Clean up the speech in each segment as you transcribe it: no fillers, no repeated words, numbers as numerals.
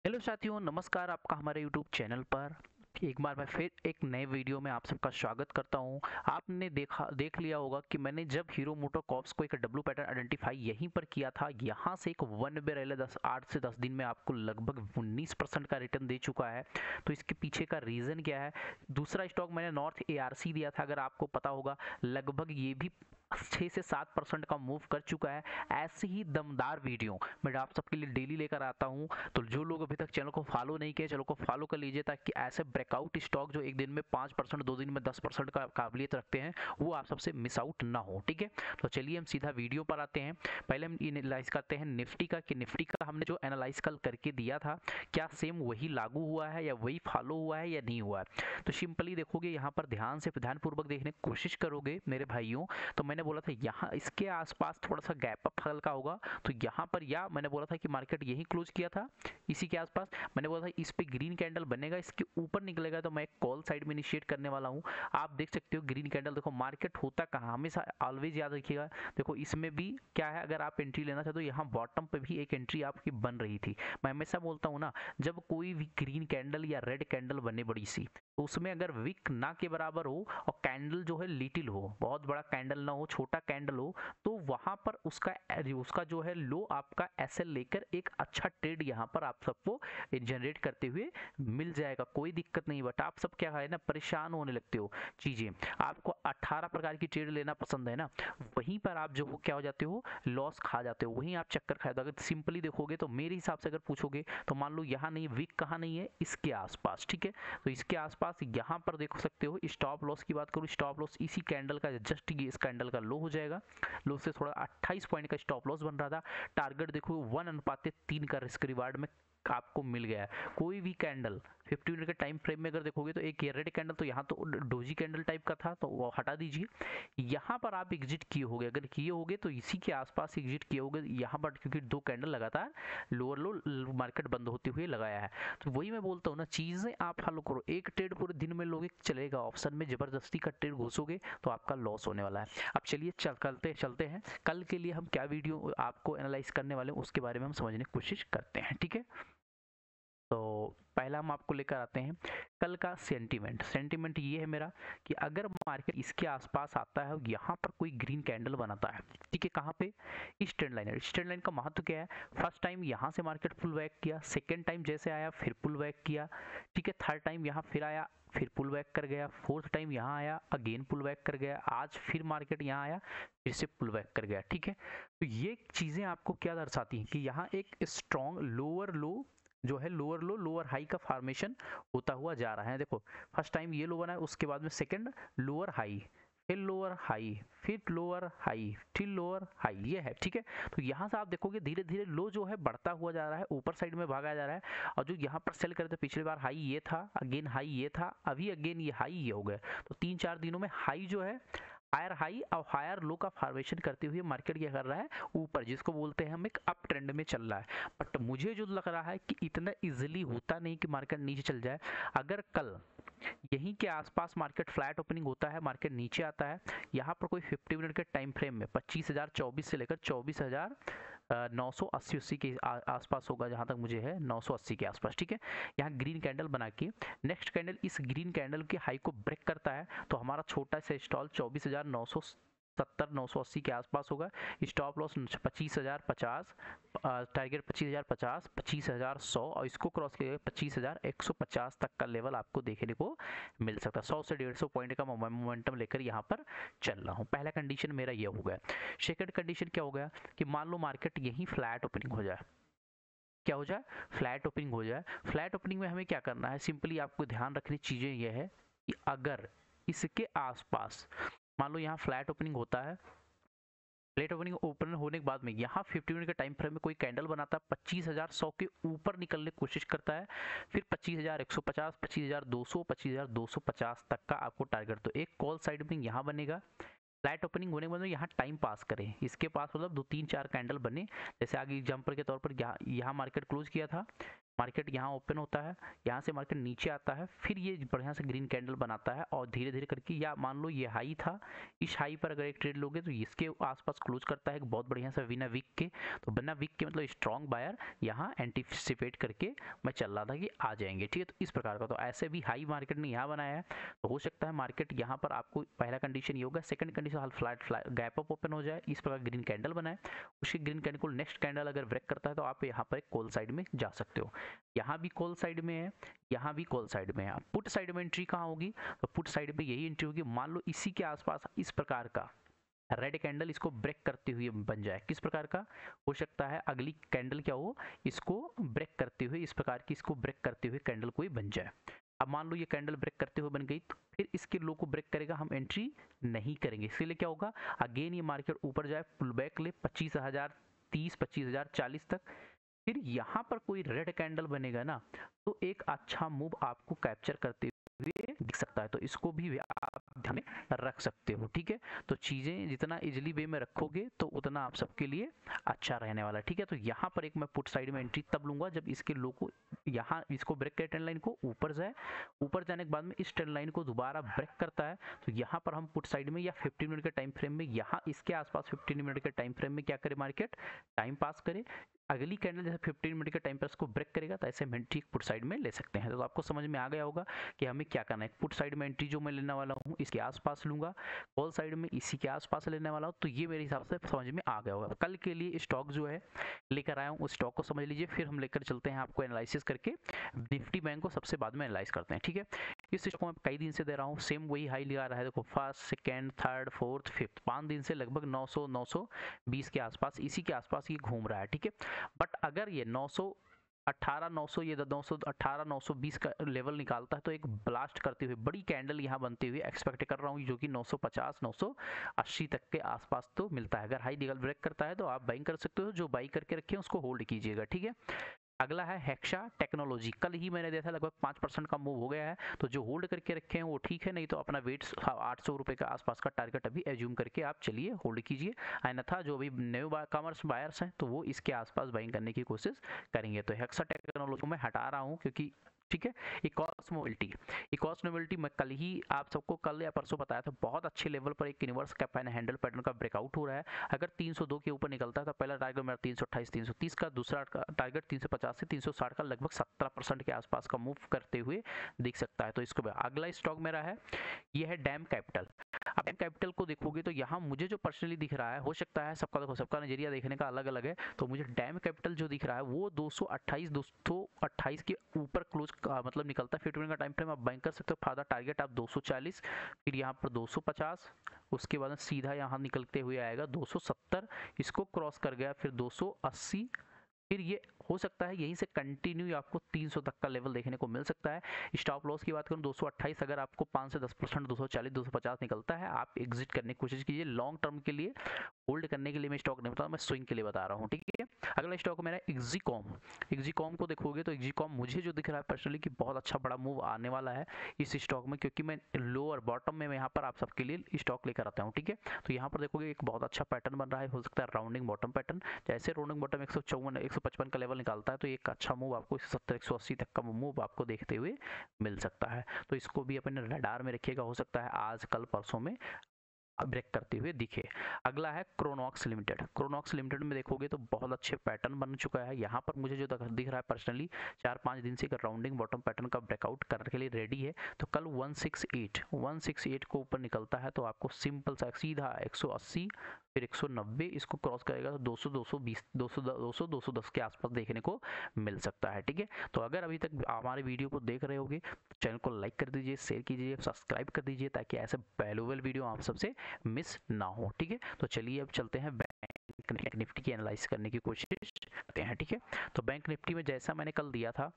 Hello साथियों, नमस्कार। आपका हमारे यूट्यूब चैनल पर एक बार मैं फिर एक नए वीडियो में आप सबका स्वागत करता हूं। आपने देख लिया होगा कि मैंने जब हीरो मोटोकॉर्प्स को एक डब्ल्यू पैटर्न आइडेंटिफाई यहीं पर किया था, यहां से एक वन वे रेले 8 से 10 दिन में आपको लगभग 19% का रिटर्न दे चुका है। तो इसके पीछे का रीज़न क्या है? दूसरा स्टॉक मैंने नॉर्थ एआरसी दिया था, अगर आपको पता होगा, लगभग ये भी 6 से 7% का मूव कर चुका है। ऐसे ही दमदार वीडियो मैं आप सबके लिए डेली लेकर आता हूं। तो जो लोग अभी तक चैनल को फॉलो नहीं किए, चैनल को फॉलो कर लीजिए, ताकि ऐसे ब्रेकआउट स्टॉक जो एक दिन में 5%, 2 दिन में 10% का काबिलियत रखते हैं, वो आप सबसे मिस आउट ना हो। ठीक है, तो चलिए हम सीधा वीडियो पर आते हैं। पहले हम एनालाइज करते हैं निफ्टी का, कि निफ्टी का हमने जो एनालाइज कल करके दिया था, क्या सेम वही लागू हुआ है या वही फॉलो हुआ है या नहीं हुआ है। तो सिंपली देखोगे, यहाँ पर ध्यानपूर्वक देखने की कोशिश करोगे मेरे भाइयों, तो मैंने बोला था यहाँ इसके आसपास थोड़ा सा गैप अप हल्का होगा। तो यहाँ पर, या मैंने बोला था कि मार्केट यही क्लोज किया था इसी के आसपास। मैंने बोला था इस पे ग्रीन कैंडल बनेगा, इसके ऊपर निकलेगा तो मैं एक कॉल साइड में इनिशिएट करने वाला हूँ। आप देख सकते हो ग्रीन कैंडल। देखो मार्केट होता कहाँ, हमेशा ऑलवेज याद रखिएगा। देखो इसमें भी क्या है, अगर आप एंट्री लेना चाहते हो, यहाँ बॉटम पे भी एक एंट्री आपकी बन रही थी। मैं हमेशा बोलता हूँ ना, जब कोई भी ग्रीन कैंडल या रेड कैंडल बने बड़ी सी, तो उसमें अगर विक ना के बराबर हो और कैंडल जो है लिटिल हो, बहुत बड़ा कैंडल ना हो, छोटा कैंडल हो, तो वहां पर उसका जो है लो आपका एसएल लेकर एक अच्छा ट्रेड यहाँ पर आप सबको जनरेट करते हुए मिल जाएगा। कोई दिक्कत नहीं। बट आप सब क्या है ना, परेशान होने लगते हो। चीजें आपको 18 प्रकार की ट्रेड लेना पसंद है ना, वहीं पर आप जो क्या हो जाते हो, लॉस खा जाते हो, वहीं आप चक्कर खा जाते हो। अगर सिंपली देखोगे तो मेरे हिसाब से अगर पूछोगे तो मान लो यहाँ नहीं, विक कहाँ नहीं है, इसके आसपास। ठीक है, तो इसके आसपास यहाँ पर देख सकते हो। स्टॉप लॉस की बात करूँ, स्टॉप लॉस इसी कैंडल का, जस्ट इस कैंडल का लो हो जाएगा। लो से थोड़ा 28 पॉइंट का स्टॉप लॉस बन रहा था। टारगेट देखो 1:3 का रिस्क रिवार्ड में आपको मिल गया है। कोई भी कैंडल 50 मिनट के टाइम फ्रेम में अगर देखोगे, तो एक रेड कैंडल, तो यहाँ तो डोजी कैंडल टाइप का था, तो वो हटा दीजिए। यहाँ पर आप एग्जिट किए होगे, अगर किए होगे तो इसी के आसपास एग्जिट किए होगे यहाँ पर, क्योंकि 2 कैंडल लगातार लोअर लो मार्केट बंद होते हुए लगाया है। तो वही मैं बोलता हूँ ना, चीज़ें आप फॉलो करो। एक ट्रेड पूरे दिन में लोगे चलेगा, ऑप्शन में जबरदस्ती का ट्रेड घुसोगे तो आपका लॉस होने वाला है। अब चलिए चलते हैं, कल के लिए हम क्या वीडियो आपको एनालाइज करने वाले हैं उसके बारे में हम समझने की कोशिश करते हैं। ठीक है, तो पहला हम आपको लेकर आते हैं कल का सेंटीमेंट ये है मेरा, कि अगर मार्केट इसके आसपास आता है और यहाँ पर कोई ग्रीन कैंडल बनाता है, ठीक है, कहाँ पे, इस ट्रेंड लाइन है। इस ट्रेंड लाइन का महत्व क्या है? फर्स्ट टाइम यहाँ से मार्केट पुल बैक किया, सेकेंड टाइम जैसे आया फिर पुल बैक किया, ठीक है, थर्ड टाइम यहाँ फिर आया, फिर पुल बैक कर गया, फोर्थ टाइम यहाँ आया, अगेन पुल बैक कर गया, आज फिर मार्केट यहाँ आया, फिर से पुल बैक कर गया। ठीक है, तो ये चीज़ें आपको क्या दर्शाती हैं कि यहाँ एक स्ट्रॉन्ग लोअर लो जो है, लोअर लो लोअर हाई का फॉर्मेशन होता हुआ जा रहा है। देखो फर्स्ट टाइम ये लो बना है, उसके बाद में सेकंड लोअर हाई, फिर लोअर हाई, फिर लोअर हाई, फिर लोअर हाई, ये है। ठीक है, तो यहाँ से आप देखोगे धीरे धीरे लो जो है बढ़ता हुआ जा रहा है, ऊपर साइड में भागा जा रहा है। और जो यहाँ पर सेल करे थे पिछली बार, हाई ये था, अगेन हाई ये था, अभी अगेन ये हाई ये हो गया। तो 3-4 दिनों में हाई जो है, हायर हाई और हायर लो का फॉर्मेशन करते हुए मार्केट क्या कर रहा है, ऊपर, जिसको बोलते हैं हम एक अप ट्रेंड में चल रहा है। बट मुझे जो लग रहा है कि इतना इजीली होता नहीं कि मार्केट नीचे चल जाए। अगर कल यहीं के आसपास मार्केट फ्लैट ओपनिंग होता है, मार्केट नीचे आता है, यहाँ पर कोई 50 मिनट के टाइम फ्रेम में 25,024 से लेकर 24,980 के आसपास होगा, जहाँ तक मुझे है 980 के आसपास। ठीक है, यहाँ ग्रीन कैंडल बना के नेक्स्ट कैंडल इस ग्रीन कैंडल के हाई को ब्रेक करता है, तो हमारा छोटा सा स्टॉल 24,970 980 के आसपास होगा। स्टॉप लॉस 25,050, टारगेट 25,050, 25,100, और इसको क्रॉस किया 25,150 तक का लेवल आपको देखने को मिल सकता है। 100 से 150 पॉइंट का मोमेंटम लेकर यहाँ पर चल रहा हूँ। पहला कंडीशन मेरा ये हो गया। सेकंड कंडीशन क्या हो गया, कि मान लो मार्केट यहीं फ्लैट ओपनिंग हो जाए, क्या हो जाए, फ्लैट ओपनिंग हो जाए। फ्लैट ओपनिंग में हमें क्या करना है, सिंपली आपको ध्यान रखनी चीजें यह है कि अगर इसके आसपास मान लो यहाँ फ्लैट ओपनिंग होता है, फ्लैट ओपनिंग ओपन होने के बाद में यहाँ 50 मिनट के टाइम फ्रेम में कोई कैंडल बनाता है, 25,100 के ऊपर निकलने की कोशिश करता है, फिर 25,150, 25,200, 25,250 तक का आपको टारगेट। तो एक कॉल साइड में यहाँ बनेगा। फ्लैट ओपनिंग होने के बाद में यहाँ टाइम पास करें, इसके पास मतलब 2-3-4 कैंडल बने। जैसे आगे एग्जाम्पल के तौर पर यहाँ मार्केट क्लोज किया था, मार्केट यहाँ ओपन होता है, यहाँ से मार्केट नीचे आता है, फिर ये बढ़िया से ग्रीन कैंडल बनाता है और धीरे धीरे करके, या मान लो ये हाई था, इस हाई पर अगर एक ट्रेड लोगे तो इसके आसपास क्लोज करता है एक बहुत बढ़िया सा बिना वीक के। तो बिना वीक के मतलब स्ट्रॉन्ग बायर यहाँ एंटिसिपेट करके मैं चल रहा था कि आ जाएंगे, ठीक है। तो इस प्रकार का, तो ऐसे भी हाई मार्केट ने यहाँ बनाया है, तो हो सकता है मार्केट यहाँ पर आपको पहला कंडीशन ये होगा, सेकंड कंडीशन हाल फ्लैट गैप अप ओपन हो जाए, इस प्रकार ग्रीन कैंडल बनाए, उसके ग्रीन कैंडल को नेक्स्ट कैंडल अगर ब्रेक करता है तो आप यहाँ पर एक कॉल साइड में जा सकते हो। यहाँ भी कॉल साइड में है, यहाँ भी कॉल साइड में है। पुट साइड में एंट्री कहाँ होगी, तो पुट साइड में यही एंट्री होगी, मान लो इसी के आसपास इस प्रकार का रेड कैंडल इसको ब्रेक करते हुए बन जाए। किस प्रकार का हो सकता है, अगली कैंडल क्या हो, इसको ब्रेक करते हुए, इस प्रकार की इसको ब्रेक करते हुए कैंडल कोई बन जाए। अब मान लो ये कैंडल ब्रेक करते हुए बन गई, तो फिर इसके लो को ब्रेक करेगा, हम एंट्री नहीं करेंगे। इसके लिए क्या होगा, अगेन ये मार्केट ऊपर जाए, पुल बैक ले 25,030 25,040 तक, फिर यहाँ पर कोई रेड कैंडल बनेगा ना, तो एक अच्छा मूव आपको कैप्चर करते हुए दिख सकता है। तो इसको भी आप ध्यान में रख सकते हो, ठीक है। तो चीज़ें जितना इजीली वे में रखोगे तो उतना आप सबके लिए अच्छा रहने वाला है, ठीक है। तो यहाँ पर एक मैं पुट साइड में एंट्री तब लूंगा जब इसके लो को, यहाँ इसको ब्रेक करे, ट्रेंड लाइन को ऊपर जाए, ऊपर जाने के बाद में इस ट्रेंड लाइन को दोबारा ब्रेक करता है, तो यहाँ पर हम पुट साइड में या 15 मिनट के टाइम फ्रेम में, यहाँ इसके आसपास 15 मिनट के टाइम फ्रेम में क्या करे, मार्केट टाइम पास करे। अगली कैंडल जैसे 15 मिनट के टाइम पर इसको ब्रेक करेगा, तो ऐसे हम एंट्री पुट साइड में ले सकते हैं। तो आपको समझ में आ गया होगा कि हमें क्या करना है। पुट साइड में एंट्री जो मैं लेने वाला हूँ इसके आसपास लूंगा, कॉल साइड में इसी के आसपास लेने वाला हूँ। तो ये मेरे हिसाब से समझ में आ गया होगा। कल के लिए स्टॉक जो है लेकर आया हूँ, उस स्टॉक को समझ लीजिए, फिर हम लेकर चलते हैं आपको एनालिसिस करके निफ्टी बैंक को सबसे बाद में एनालाइज करते हैं, ठीक है। इस स्टॉक को मैं कई दिन से दे रहा हूँ, सेम वही हाई लगा रहा है, देखो first second third fourth fifth, 5 दिन से लगभग 900 920 के आसपास, इसी के आसपास ये घूम रहा है, ठीक है। बट अगर ये 918 900 ये 918 920 का लेवल निकालता है तो एक ब्लास्ट करते हुए बड़ी कैंडल यहाँ बनते हुए एक्सपेक्ट कर रहा हूँ, जो कि 950 980 तक के आसपास तो मिलता है। अगर हाई लेवल ब्रेक करता है तो आप बाइंग कर सकते हो, जो बाई करके रखे हैं उसको होल्ड कीजिएगा, ठीक है। अगला है हेक्सा टेक्नोलॉजी, कल ही मैंने देखा लगभग 5% का मूव हो गया है, तो जो होल्ड करके रखे हैं वो ठीक है, नहीं तो अपना वेट 800 रुपये के आसपास का टारगेट अभी एज्यूम करके आप चलिए होल्ड कीजिए। अन्यथा जो अभी न्यू कॉमर्स बायर्स हैं तो वो इसके आसपास बाइंग करने की कोशिश करेंगे। तो हेक्सा टेक्नोलॉजी को मैं हटा रहा हूँ, क्योंकि ठीक है। इकॉस मोबिलिटी मैं कल ही आप सबको, कल या परसों बताया था, बहुत अच्छे लेवल पर एक universe cap and handle pattern का ब्रेकआउट हो रहा है। अगर 302 के ऊपर निकलता है तो पहला टारगेट मेरा 328 330 का, दूसरा टारगेट 350 से 360 का, लगभग 17% के आसपास का मूव करते हुए दिख सकता है। तो इसको अगला स्टॉक मेरा है, ये है डैम कैपिटल। अब डैम कैपिटल को देखोगे तो यहाँ मुझे जो पर्सनली दिख रहा है, हो सकता है सबका देखो, सबका नजरिया देखने का अलग अलग है, तो मुझे डैम कैपिटल जो दिख रहा है वो 228 के ऊपर क्लोज मतलब निकलता है। 15 मिनट का टाइम फ्रेम आप बाइंग कर सकते हो, फायदा टारगेट आप 240, फिर यहाँ पर 250, उसके बाद सीधा यहाँ निकलते हुए आएगा 270, इसको क्रॉस कर गया फिर 280, फिर ये हो सकता है यहीं से कंटिन्यू आपको 300 तक का लेवल देखने को मिल सकता है। स्टॉप लॉस की बात करूं 228, अगर आपको 5 से 10% 240 250 निकलता है, आप एग्जिट करने की कोशिश कीजिए। लॉन्ग टर्म के लिए होल्ड करने के लिए मैं स्टॉक नहीं बता रहा, मैं स्विंग के लिए बता रहा हूँ, ठीक है। अगला स्टॉक मेरा एक्जिकॉम को देखोगे तो एक्जिकॉम मुझे जो दिख रहा है पर्सनली कि बहुत अच्छा बड़ा मूव आने वाला है इस स्टॉक में, क्योंकि मैं लोअर बॉटम में यहाँ पर आप सबके लिए स्टॉक लेकर आता हूँ, ठीक है। तो यहाँ पर देखोगे एक बहुत अच्छा पैटर्न बन रहा है, हो सकता है राउंडिंग बॉटम पैटर्न, जैसे राउंडिंग बॉटम 154 155 का लेवल निकालता है तो एक अच्छा मूव आपको 170 180 तक का मूव आपको देखते हुए मिल सकता है। तो इसको भी अपने रडार में रखिएगा, हो सकता है आज कल परसों में ब्रेक करते हुए दिखे। अगला है क्रोनॉक्स लिमिटेड में देखोगे तो बहुत अच्छे पैटर्न बन चुका है। यहाँ पर मुझे जो दिख रहा है पर्सनली 4-5 दिन से राउंडिंग बॉटम पैटर्न का ब्रेकआउट करने के लिए रेडी है। तो कल 168 को ऊपर निकलता है तो आपको सिंपल सा सीधा 180 फिर 190 इसको क्रॉस करेगा तो 200 220 200 210 के आसपास देखने को मिल सकता है, ठीक है। तो अगर अभी तक हमारे वीडियो को देख रहे होगे चैनल को लाइक कर दीजिए, शेयर कीजिए, सब्सक्राइब कर दीजिए, ताकि ऐसे वैल्यूएबल वीडियो आप सबसे मिस ना हो, ठीक है। तो चलिए अब चलते हैं बैंक निफ्टी की एनालाइज करने की कोशिश करते हैं, ठीक है। तो बैंक निफ्टी में जैसा मैंने कल दिया था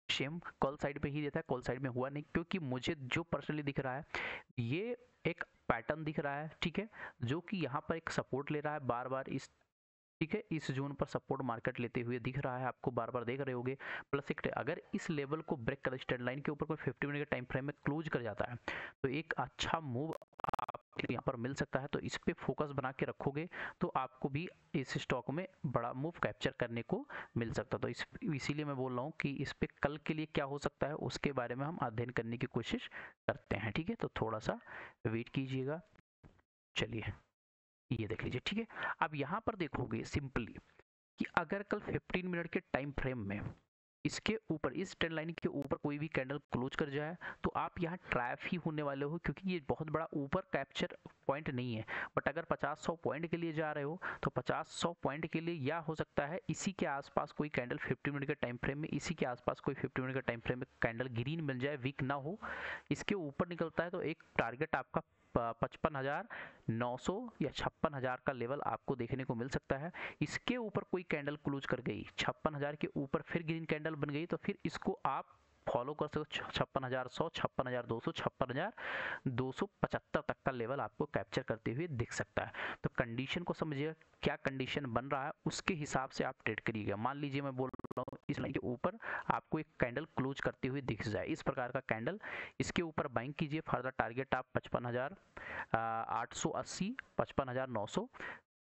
सेम कॉल साइड पे ही देता है, कॉल साइड में हुआ नहीं, क्योंकि मुझे जो पर्सनली दिख रहा है ये एक पैटर्न दिख रहा है, ठीक है, जो कि यहाँ पर एक सपोर्ट ले रहा है बार बार इस, ठीक है, इस जोन पर सपोर्ट मार्केट लेते हुए दिख रहा है, आपको बार बार देख रहे होगे। प्लस एक अगर इस लेवल को ब्रेक कर स्ट्रेंड लाइन के ऊपर कोई 50 मिनट के टाइम फ्रेम में क्लोज कर जाता है तो एक अच्छा मूव आप यहाँ पर मिल सकता है, तो इस पे फोकस बना के रखोगे तो आपको भी इस स्टॉक में बड़ा मूव कैप्चर करने को मिल सकता है। तो इसीलिए मैं बोल रहा हूँ कि इस पे कल के लिए क्या हो सकता है उसके बारे में हम अध्ययन करने की कोशिश करते हैं, ठीक है। तो थोड़ा सा वेट कीजिएगा। चलिए ये देख लीजिए, ठीक है। अब यहाँ पर देखोगे सिंपली कि अगर कल 15 मिनट के टाइम फ्रेम में इसके ऊपर, इस ट्रेंड लाइन के ऊपर कोई भी कैंडल क्लोज कर जाए तो आप यहाँ ट्रैप ही होने वाले हो, क्योंकि ये बहुत बड़ा ऊपर कैप्चर पॉइंट नहीं है। बट अगर 50-100 पॉइंट के लिए जा रहे हो तो 50-100 पॉइंट के लिए या हो सकता है इसी के आसपास कोई कैंडल 15 मिनट के टाइम फ्रेम में, इसी के आसपास कोई 15 मिनट के टाइम फ्रेम में कैंडल ग्रीन मिल जाए, वीक ना हो, इसके ऊपर निकलता है तो एक टारगेट आपका 55,900 या 56,000 का लेवल आपको देखने को मिल सकता है। इसके ऊपर कोई कैंडल क्लोज कर गई 56,000 के ऊपर, फिर ग्रीन कैंडल बन गई, तो फिर इसको आप फॉलो कर सकते हो 56,100, 56,200, 56,275 तक का लेवल आपको कैप्चर करते हुए दिख सकता है। तो कंडीशन को समझिए, क्या कंडीशन बन रहा है उसके हिसाब से आप ट्रेड करिएगा। मान लीजिए मैं बोल रहा हूँ इस लाइन के ऊपर आपको एक कैंडल क्लोज करते हुए दिख जाए, इस प्रकार का कैंडल, इसके ऊपर बाइंग कीजिए। फर्दर टारगेट आप 55,880, 55,900,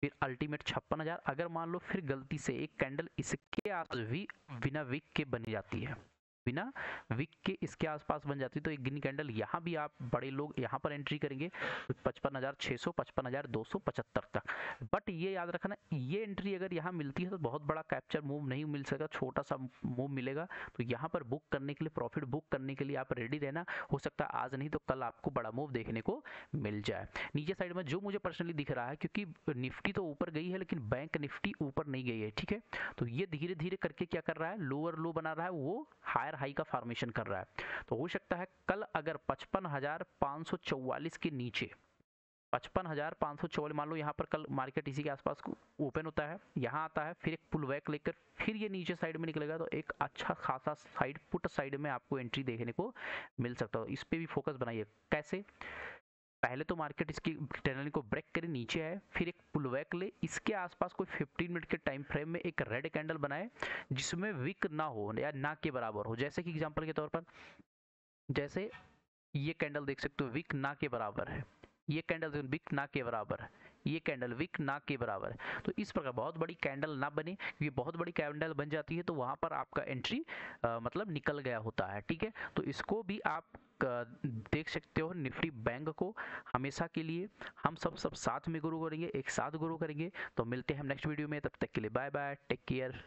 फिर अल्टीमेट 56,000। अगर मान लो फिर गलती से एक कैंडल इसके आसपास भी बिना विक के बन जाती है, बिना विक के इसके आसपास बन जाती है, तो एक ग्रीन कैंडल यहाँ भी आप बड़े लोग यहाँ पर एंट्री करेंगे 55,600, 55,275 तक। बट ये याद रखना, ये एंट्री अगर यहाँ मिलती है तो बहुत बड़ा कैप्चर मूव नहीं मिल सकेगा, छोटा सा मूव मिलेगा। तो यहाँ पर बुक करने के लिए, प्रॉफिट बुक करने के लिए आप रेडी रहना। हो सकता है आज नहीं तो कल आपको बड़ा मूव देखने को मिल जाए। नीचे साइड में जो मुझे पर्सनली दिख रहा है, क्योंकि निफ्टी तो ऊपर गई है लेकिन बैंक निफ्टी ऊपर नहीं गई है, ठीक है। तो ये धीरे धीरे करके क्या कर रहा है, लोअर लो बना रहा है, वो हायर हाई का फॉर्मेशन कर रहा है। तो हो सकता है कल अगर 55,544 के नीचे, 55,544 मान लो, यहाँ पर कल मार्केट इसी के आसपास ओपन होता है, यहाँ आता है, फिर एक पुल बैक लेकर फिर ये नीचे साइड में निकलेगा, तो एक अच्छा खासा साइड पुट साइड में आपको एंट्री देखने को मिल सकता है। इस पे भी फोकस बनाइए। कैसे? पहले तो मार्केट इसकी ट्रेंड को ब्रेक करे, नीचे आए, फिर एक पुल बैक ले, इसके आसपास कोई 15 मिनट के टाइम फ्रेम में एक रेड कैंडल बनाए जिसमें विक ना हो या ना के बराबर हो। जैसे कि एग्जांपल के तौर पर जैसे ये कैंडल देख सकते हो, विक ना के बराबर है, ये कैंडल विक ना के बराबर है, ये कैंडल विक ना के बराबर है। तो इस प्रकार बहुत बड़ी कैंडल ना बने, क्योंकि बहुत बड़ी कैंडल बन जाती है तो वहां पर आपका एंट्री मतलब निकल गया होता है, ठीक है। तो इसको भी आप देख सकते हो। निफ्टी बैंक को हमेशा के लिए हम सब साथ में ग्रो करेंगे, एक साथ ग्रो करेंगे। तो मिलते हैं हम नेक्स्ट वीडियो में, तब तक के लिए बाय बाय, टेक केयर।